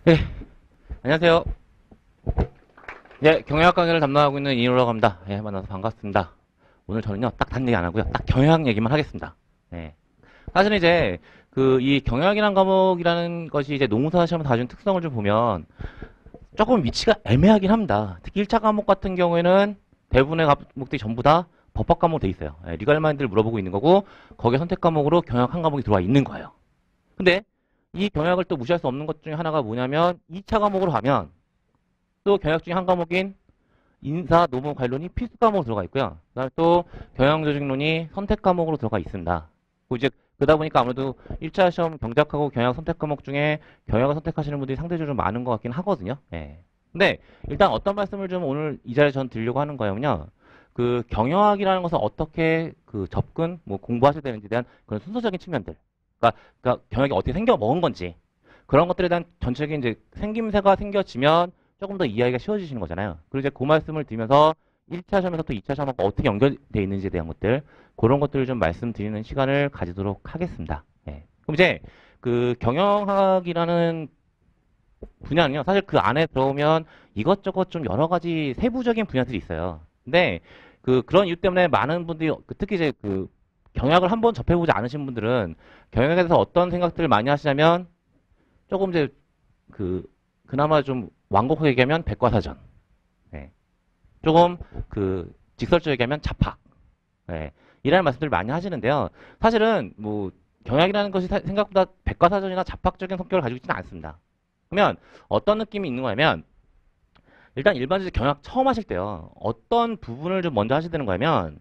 네, 안녕하세요. 네, 경영학 강의를 담당하고 있는 이인호라고 합니다. 예, 만나서 반갑습니다. 오늘 저는요, 딱 단 얘기 안 하고요. 딱 경영학 얘기만 하겠습니다. 예. 사실은 이제, 이 경영학이라는 과목이라는 것이 이제 농사 시험에 가진 특성을 좀 보면 조금 위치가 애매하긴 합니다. 특히 1차 과목 같은 경우에는 대부분의 과목들이 전부 다 법학 과목으로 돼 있어요. 예, 리갈 마인드를 물어보고 있는 거고, 거기에 선택 과목으로 경영학 한 과목이 들어와 있는 거예요. 근데 이 경영학을 또 무시할 수 없는 것 중에 하나가 뭐냐면, 2차 과목으로 가면 또 경영학 중에 한 과목인 인사, 노무, 관론이 필수 과목으로 들어가 있고요. 그다음에 또 경영조직론이 선택 과목으로 들어가 있습니다. 그리고 이제 그러다 보니까 아무래도 1차 시험 경작하고 경영 선택 과목 중에 경영을 선택하시는 분들이 상대적으로 좀 많은 것 같긴 하거든요. 예. 근데 일단 어떤 말씀을 좀 오늘 이 자리에 전 드리려고 하는 거예요요. 그 경영학이라는 것을 어떻게 그 접근, 뭐 공부하셔야 되는지에 대한 그런 순서적인 측면들. 그러니까 경영이 어떻게 생겨 먹은 건지 그런 것들에 대한 전체적인 이제 생김새가 생겨지면 조금 더 이해하기가 쉬워지시는 거잖아요. 그리고 이제 그 말씀을 드리면서 1차 시험에서 또 2차 시험하고 어떻게 연결되어 있는지에 대한 것들, 그런 것들을 좀 말씀드리는 시간을 가지도록 하겠습니다. 예. 그럼 이제 그 경영학이라는 분야는요, 사실 그 안에 들어오면 이것저것 좀 여러 가지 세부적인 분야들이 있어요. 근데 그런 이유 때문에 많은 분들이, 특히 이제 경영학을 한번 접해보지 않으신 분들은 경영학에 대해서 어떤 생각들을 많이 하시냐면 조금 이제 그 그나마 좀 완곡하게 얘기하면 백과사전, 예. 조금 직설적으로 얘기하면 잡학, 예. 이라는 말씀들을 많이 하시는데요. 사실은 뭐 경영이라는 것이 생각보다 백과사전이나 잡학적인 성격을 가지고 있지는 않습니다. 그러면 어떤 느낌이 있는 거냐면 일단 일반적으로 경영 처음 하실 때요. 어떤 부분을 좀 먼저 하셔야 되는 거냐면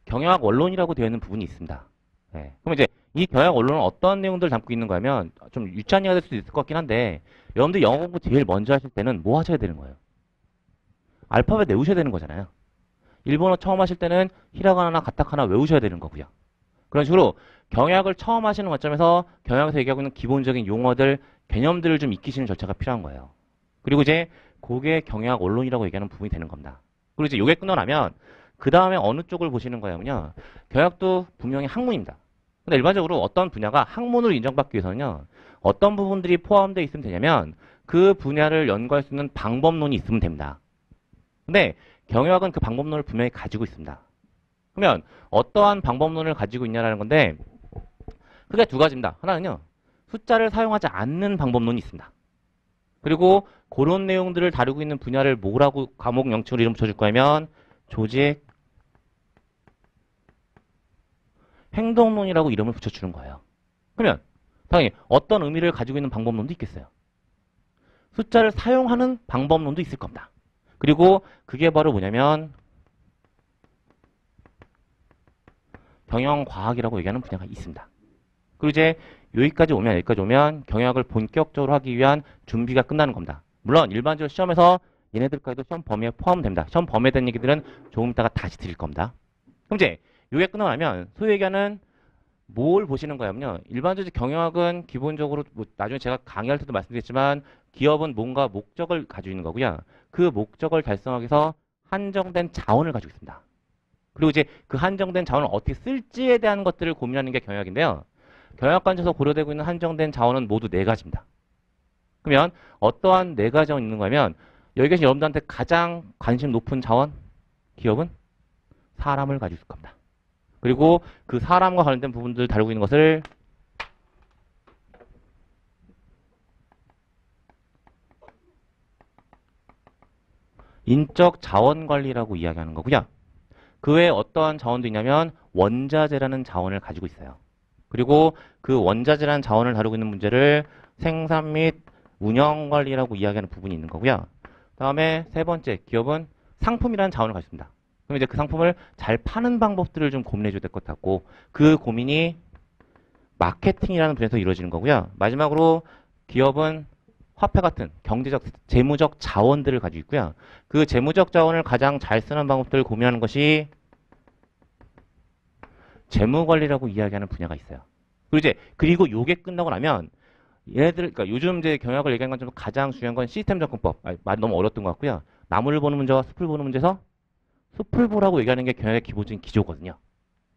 경영학 원론이라고 되어 있는 부분이 있습니다. 예. 그럼 이제 이 경영학 원론은 어떤 내용들을 담고 있는 거냐면 좀 유치한 이야기가 될 수도 있을 것 같긴 한데 여러분들 영어 공부 제일 먼저 하실 때는 뭐 하셔야 되는 거예요? 알파벳 외우셔야 되는 거잖아요. 일본어 처음 하실 때는 히라가나나 가타카나 외우셔야 되는 거고요. 그런 식으로 경영학을 처음 하시는 관점에서 경영학에서 얘기하고 있는 기본적인 용어들, 개념들을 좀 익히시는 절차가 필요한 거예요. 그리고 이제 그게 경영학 원론이라고 얘기하는 부분이 되는 겁니다. 그리고 이제 요게 끝나면 그 다음에 어느 쪽을 보시는 거냐면요. 경영학도 분명히 학문입니다. 근데 일반적으로 어떤 분야가 학문으로 인정받기 위해서는요. 어떤 부분들이 포함되어 있으면 되냐면 그 분야를 연구할 수 있는 방법론이 있으면 됩니다. 근데 경영학은 그 방법론을 분명히 가지고 있습니다. 그러면 어떠한 방법론을 가지고 있냐라는 건데 크게 두 가지입니다. 하나는요. 숫자를 사용하지 않는 방법론이 있습니다. 그리고 그런 내용들을 다루고 있는 분야를 뭐라고 과목 명칭으로 이름 붙여줄 거냐면 조직 행동론이라고 이름을 붙여주는 거예요. 그러면 당연히 어떤 의미를 가지고 있는 방법론도 있겠어요. 숫자를 사용하는 방법론도 있을 겁니다. 그리고 그게 바로 뭐냐면 경영과학이라고 얘기하는 분야가 있습니다. 그리고 이제 여기까지 오면 경영학을 본격적으로 하기 위한 준비가 끝나는 겁니다. 물론 일반적으로 시험에서 얘네들까지도 시험 범위에 포함됩니다. 시험 범위에 대한 얘기들은 조금 이따가 다시 드릴 겁니다. 그럼 이제 이게 끝나고 나면 소위 얘기하는 뭘 보시는 거냐면요. 일반적으로 경영학은 기본적으로 뭐 나중에 제가 강의할 때도 말씀드렸지만 기업은 뭔가 목적을 가지고 있는 거고요. 그 목적을 달성하기 위해서 한정된 자원을 가지고 있습니다. 그리고 이제 그 한정된 자원을 어떻게 쓸지에 대한 것들을 고민하는 게 경영학인데요. 경영학관에서 고려되고 있는 한정된 자원은 모두 네 가지입니다. 그러면 어떠한 네 가지 자원이 있는 거냐면 여기 계신 여러분들한테 가장 관심 높은 자원, 기업은 사람을 가지고 있을 겁니다. 그리고 그 사람과 관련된 부분들을 다루고 있는 것을 인적 자원 관리라고 이야기하는 거고요. 그 외에 어떠한 자원도 있냐면 원자재라는 자원을 가지고 있어요. 그리고 그 원자재라는 자원을 다루고 있는 문제를 생산 및 운영 관리라고 이야기하는 부분이 있는 거고요. 다음에 세 번째, 기업은 상품이라는 자원을 가지고 있습니다. 그럼 이제 그 상품을 잘 파는 방법들을 좀 고민해 줘야 될 것 같고 그 고민이 마케팅이라는 분야에서 이루어지는 거고요. 마지막으로 기업은 화폐 같은 경제적, 재무적 자원들을 가지고 있고요. 그 재무적 자원을 가장 잘 쓰는 방법들을 고민하는 것이 재무관리라고 이야기하는 분야가 있어요. 그리고 요게 끝나고 나면 얘네들, 그러니까 요즘 이제 경영학을 얘기하는 건 좀 가장 중요한 건 시스템 접근법. 말이 너무 어려웠던 것 같고요. 나무를 보는 문제와 숲을 보는 문제에서 숲을 보라고 얘기하는 게 경영의 기본적인 기조거든요.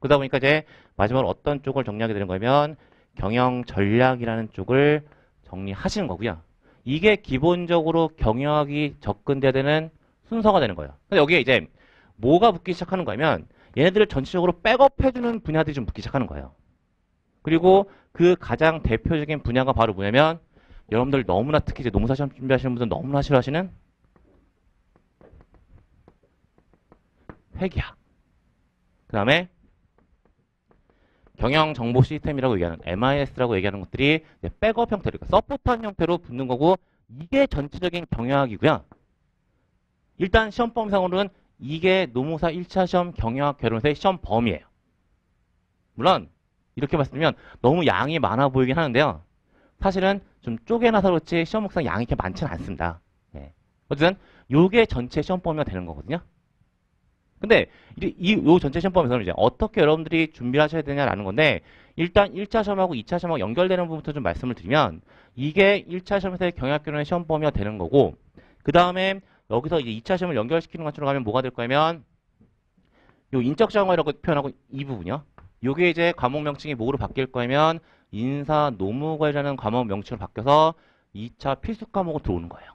그러다 보니까 이제 마지막으로 어떤 쪽을 정리하게 되는 거면 경영 전략이라는 쪽을 정리하시는 거고요. 이게 기본적으로 경영학이 접근돼야 되는 순서가 되는 거예요. 근데 여기에 이제 뭐가 붙기 시작하는 거냐면 얘네들을 전체적으로 백업해주는 분야들이 좀 붙기 시작하는 거예요. 그리고 그 가장 대표적인 분야가 바로 뭐냐면 여러분들 너무나 특히 이제 농사 시험 준비하시는 분들 너무나 싫어하시는 회계학. 그 다음에 경영 정보 시스템이라고 얘기하는 MIS라고 얘기하는 것들이 이제 백업 형태로, 그러니까 서포트한 형태로 붙는 거고 이게 전체적인 경영학이고요. 일단 시험 범위상으로는 이게 노무사 1차 시험 경영학 결혼서의 시험 범위예요. 물론 이렇게 말씀드리면 너무 양이 많아 보이긴 하는데요. 사실은 좀 쪼개놔서 그렇지 시험 목상 양이 이렇게 많지는 않습니다. 예. 어쨌든 요게 전체 시험 범위가 되는 거거든요. 근데 요 전체 시험 범위에서는 이제 어떻게 여러분들이 준비를 하셔야 되냐라는 건데 일단 1차 시험하고 2차 시험하고 연결되는 부분부터 좀 말씀을 드리면 이게 1차 시험에서의 경영학교론의 시험 범위가 되는 거고 그 다음에 여기서 이제 2차 시험을 연결시키는 것으로 가면 뭐가 될 거냐면 요 인적 자원이라고 표현하고 이 부분이요. 요게 이제 과목 명칭이 뭐로 바뀔 거냐면 인사 노무관이라는 과목 명칭으로 바뀌어서 2차 필수 과목으로 들어오는 거예요.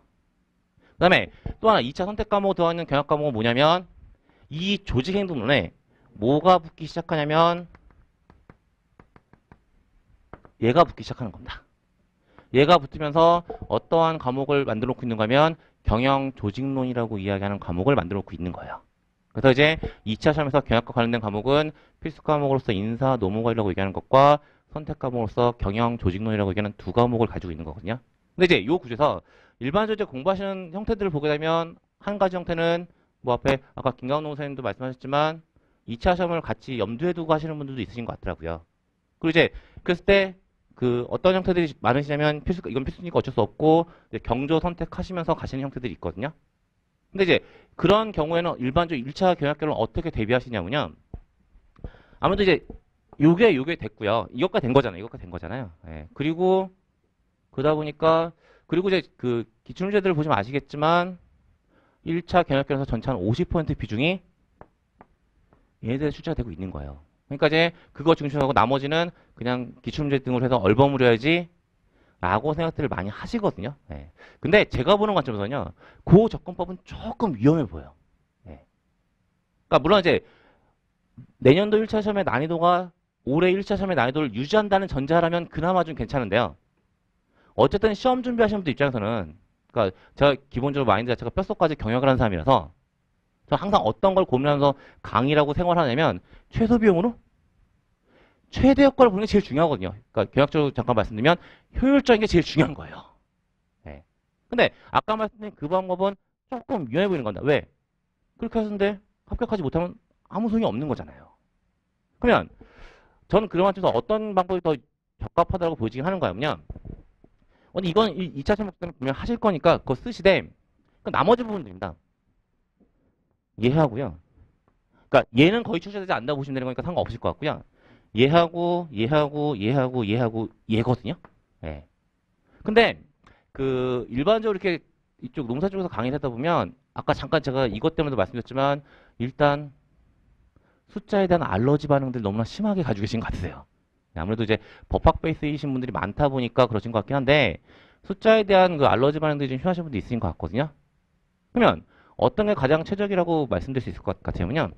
그 다음에 또 하나 2차 선택 과목으로 들어가 있는 경영 과목은 뭐냐면 이 조직행동론에 뭐가 붙기 시작하냐면 얘가 붙기 시작하는 겁니다. 얘가 붙으면서 어떠한 과목을 만들어 놓고 있는가 하면 경영조직론이라고 이야기하는 과목을 만들어 놓고 있는 거예요. 그래서 이제 2차 시험에서 경영과 관련된 과목은 필수 과목으로서 인사 노무관이라고 얘기하는 것과 선택 과목으로서 경영조직론이라고 얘기하는 두 과목을 가지고 있는 거거든요. 근데 이제 이 구조에서 일반적으로 공부하시는 형태들을 보게 되면 한 가지 형태는 뭐 앞에 아까 김강동 선생님도 말씀하셨지만 2차 시험을 같이 염두에 두고 하시는 분들도 있으신 것 같더라고요. 그리고 이제 그랬을 때 그 어떤 형태들이 많으시냐면 이건 필수니까 어쩔 수 없고 경조 선택하시면서 가시는 형태들이 있거든요. 근데 이제 그런 경우에는 일반적으로 1차 경영학교를 어떻게 대비하시냐면요. 아무래도 이제 요게 됐고요. 이것까지 된 거잖아요. 이것까지 된 거잖아요. 예. 그리고 그러다 보니까 그리고 이제 그 기출문제들을 보시면 아시겠지만 1차 경영학교에서 전체 한 50% 비중이 얘네들의 출제가 되고 있는 거예요. 그러니까 이제 그거 중심하고 나머지는 그냥 기출문제 등으로 해서 얼버무려야지 라고 생각들을 많이 하시거든요. 예. 근데 제가 보는 관점에서는요. 그 접근법은 조금 위험해 보여요. 예. 그러니까 물론 이제 내년도 1차 시험의 난이도가 올해 1차 시험의 난이도를 유지한다는 전제라면 그나마 좀 괜찮은데요. 어쨌든 시험 준비하시는 분들 입장에서는 그러니까 제가 기본적으로 마인드 자체가 뼛속까지 경영을 하는 사람이라서 저 항상 어떤 걸 고민하면서 강의라고 생활하냐면 최소 비용으로 최대 효과를 보는 게 제일 중요하거든요. 그러니까 경영학적으로 잠깐 말씀드리면 효율적인 게 제일 중요한 거예요. 네. 근데 아까 말씀드린 그 방법은 조금 위험해 보이는 겁니다. 왜? 그렇게 하는데 합격하지 못하면 아무 소용이 없는 거잖아요. 그러면 저는 그런 관점에서 어떤 방법이 더 적합하다고 보이긴 하는 거냐면 근데 이건 2차 시험 때는 분명 하실 거니까 그거 쓰시되 나머지 부분들입니다. 얘하고요. 그러니까 얘는 거의 출제되지 않는다고 보시면 되는 거니까 상관없을 것 같고요. 얘하고 얘거든요. 예. 근데 그 일반적으로 이렇게 이쪽 농사 쪽에서 강의를 하다 보면 아까 잠깐 제가 이것 때문에도 말씀드렸지만 일단 숫자에 대한 알러지 반응들 너무나 심하게 가지고 계신 것 같으세요. 아무래도 이제 법학 베이스이신 분들이 많다 보니까 그러신 것 같긴 한데 숫자에 대한 그 알러지 반응들이 좀 심하신 분도 있으신 것 같거든요. 그러면 어떤 게 가장 최적이라고 말씀드릴 수 있을 것 같으면요.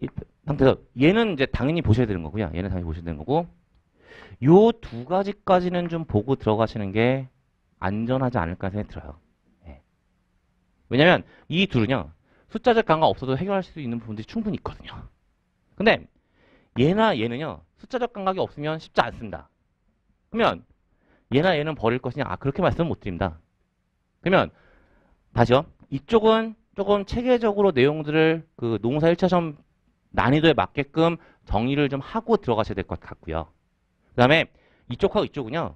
이 상태에서 얘는 이제 당연히 보셔야 되는 거고요. 얘는 당연히 보셔야 되는 거고 요 두 가지까지는 좀 보고 들어가시는 게 안전하지 않을까 생각이 들어요. 예. 왜냐면 이 둘은요. 숫자적 감각 없어도 해결할 수 있는 부분들이 충분히 있거든요. 근데 얘나 얘는요. 숫자적 감각이 없으면 쉽지 않습니다. 그러면 얘나 얘는 버릴 것이냐? 그렇게 말씀은 못 드립니다. 그러면 다시요. 이쪽은 조금 체계적으로 내용들을 그 농사 1차 시험 난이도에 맞게끔 정리를 좀 하고 들어가셔야 될 것 같고요. 그 다음에 이쪽하고 이쪽은요.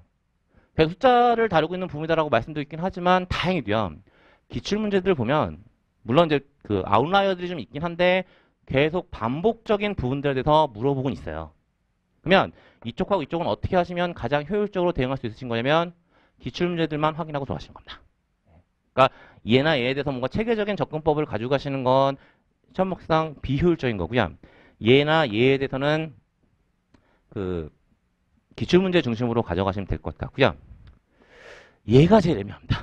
그냥 숫자를 다루고 있는 부분이다라고 말씀드리긴 하지만 다행히도요. 기출문제들을 보면 물론 이제 그 아웃라이어들이 좀 있긴 한데 계속 반복적인 부분들에 대해서 물어보곤 있어요. 그러면 이쪽하고 이쪽은 어떻게 하시면 가장 효율적으로 대응할 수 있으신 거냐면 기출문제들만 확인하고 들어가시는 겁니다. 그러니까 얘나 얘에 대해서 뭔가 체계적인 접근법을 가지고 가시는 건 시험목상 비효율적인 거고요. 얘나 얘에 대해서는 그 기출문제 중심으로 가져가시면 될 것 같고요. 얘가 제일 애매합니다.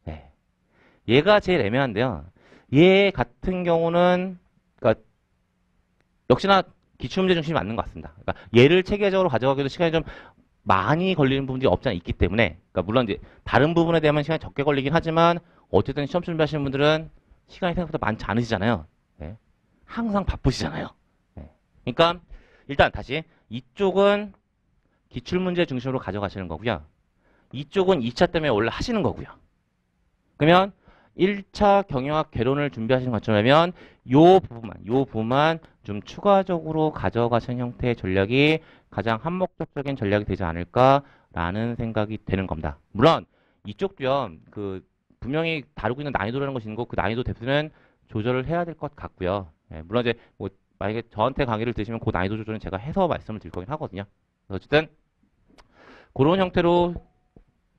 네. 얘가 제일 애매한데요. 얘 같은 경우는 그러니까 역시나 기출문제 중심이 맞는 것 같습니다. 그러니까 얘를 체계적으로 가져가기도 시간이 좀 많이 걸리는 부분이 없지 않아 있기 때문에, 그러니까 물론 이제 다른 부분에 대한 시간이 적게 걸리긴 하지만 어쨌든 시험 준비하시는 분들은 시간이 생각보다 많지 않으시잖아요. 네. 항상 바쁘시잖아요. 네. 그러니까 일단 다시 이쪽은 기출문제 중심으로 가져가시는 거고요. 이쪽은 2차 때문에 원래 하시는 거고요. 그러면 1차 경영학 개론을 준비하시는 것처럼 요 부분만 좀 추가적으로 가져가시는 형태의 전략이 가장 한목적적인 전략이 되지 않을까라는 생각이 되는 겁니다. 물론 이쪽도요, 분명히 다루고 있는 난이도라는 것이 있는 거, 그 난이도 대표는 조절을 해야 될 것 같고요. 예, 물론 이제 뭐 만약에 저한테 강의를 드시면 그 난이도 조절은 제가 해서 말씀을 드릴 거긴 하거든요. 그래서 어쨌든 그런 형태로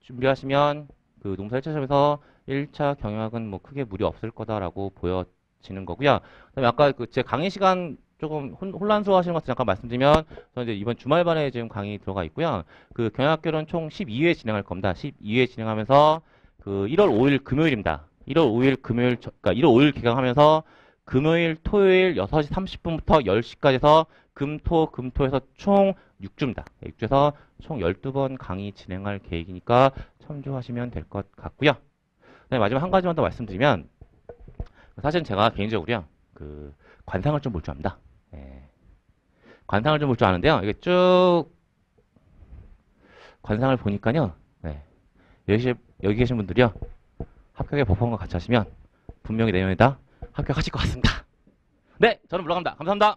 준비하시면 농사 1차 시험에서 1차 경영학은 뭐 크게 무리 없을 거다라고 보여지는 거고요. 그다음에 아까 제 강의 시간 조금 혼란스러워하시는 것 같아서 잠깐 말씀드리면, 저는 이제 이번 주말반에 지금 강의 들어가 있고요. 경영학개론 총 12회 진행할 겁니다. 12회 진행하면서 1월 5일 금요일입니다. 1월 5일 금요일, 그러니까 1월 5일 개강하면서 금요일, 토요일 6시 30분부터 10시까지 해서 금토에서 총 6주입니다. 6주에서 총 12번 강의 진행할 계획이니까 참조하시면 될 것 같고요. 그다음에 마지막 한 가지만 더 말씀드리면, 사실 제가 개인적으로요, 관상을 좀 볼 줄 압니다. 예. 관상을 좀 볼 줄 아는데요. 이게 쭉 관상을 보니까요, 네. 여기 계신 분들이요, 합격의 법원과 같이 하시면 분명히 내년에다 합격하실 것 같습니다. 네, 저는 물러갑니다. 감사합니다.